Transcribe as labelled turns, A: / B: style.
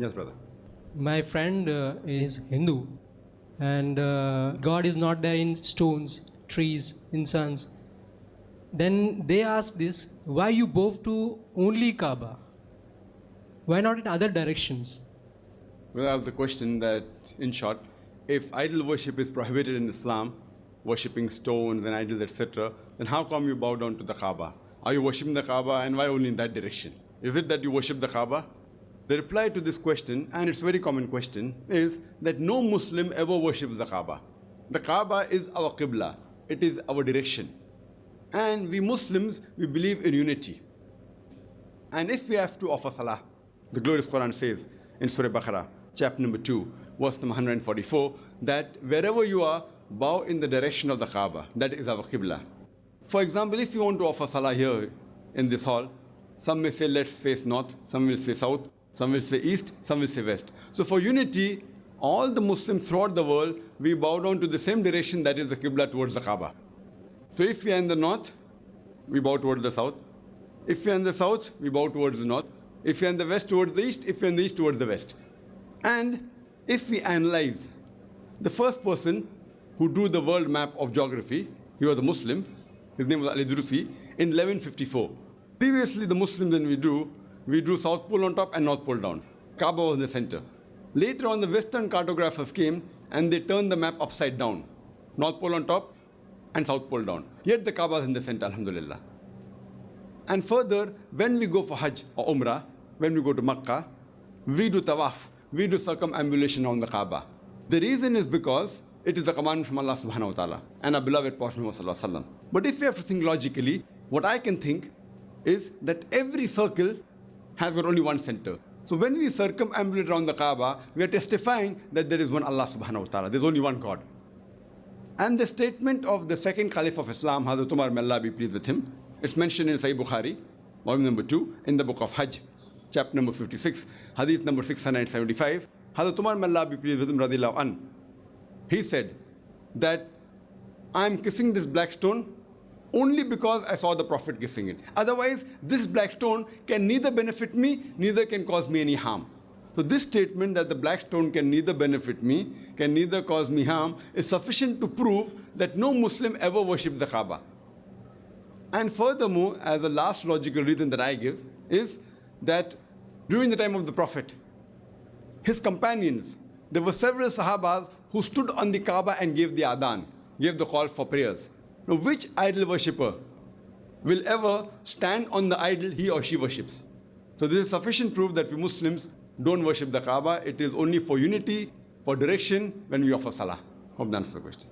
A: Yes, brother.
B: My friend is Hindu, and God is not there in stones, trees, incense. Then they ask this: why you bow to only Kaaba? Why not in other directions?
A: Well, that's the question that, in short, if idol worship is prohibited in Islam, worshipping stones and idols, etc., then how come you bow down to the Kaaba? Are you worshipping the Kaaba, and why only in that direction? Is it that you worship the Kaaba? The reply to this question, and it's a very common question, is that no Muslim ever worships the Kaaba. The Kaaba is our Qibla. It is our direction. And we Muslims, we believe in unity. And if we have to offer salah, the glorious Quran says in Surah Baqarah, chapter number 2, verse number 144, that wherever you are, bow in the direction of the Kaaba. That is our Qibla. For example, if you want to offer salah here in this hall, some may say let's face north, some will say south, some will say east, some will say west. So for unity, all the Muslims throughout the world, we bow down to the same direction, that is the Qibla, towards the Kaaba. So if we are in the north, we bow towards the south. If we are in the south, we bow towards the north. If we are in the west, towards the east. If we are in the east, towards the west. And if we analyze the first person who drew the world map of geography, he was a Muslim. His name was Al-Idrisi, in 1154. Previously, the Muslims, when we drew South Pole on top and North Pole down. Kaaba was in the center. Later on, the Western cartographers came and they turned the map upside down. North Pole on top and South Pole down. Yet the Kaaba is in the center, alhamdulillah. And further, when we go for Hajj or Umrah, when we go to Makkah, we do tawaf, we do circumambulation on the Kaaba. The reason is because it is a command from Allah subhanahu wa ta'ala and our beloved Prophet Muhammad sallallahu alaihi wasallam. But if we have to think logically, what I can think is that every circle has got only one center. So when we circumambulate around the Kaaba, we are testifying that there is one Allah subhanahu wa ta'ala, there's only one God. And the statement of the second Caliph of Islam, Hazrat Umar, may Allah be pleased with him, it's mentioned in Sahih Bukhari, volume number 2, in the book of Hajj, chapter number 56, hadith number 675. Hazrat Umar, may Allah be pleased with him, radiyallahu an, he said that I'm kissing this black stone only because I saw the Prophet kissing it. Otherwise, this black stone can neither benefit me, neither can cause me any harm. So this statement that the black stone can neither benefit me, can neither cause me harm, is sufficient to prove that no Muslim ever worshipped the Kaaba. And furthermore, as a last logical reason that I give, is that during the time of the Prophet, his companions, there were several Sahabas who stood on the Kaaba and gave the adhan, gave the call for prayers. Now, which idol worshipper will ever stand on the idol he or she worships? So this is sufficient proof that we Muslims don't worship the Kaaba. It is only for unity, for direction, when we offer salah. Hope that answers the question.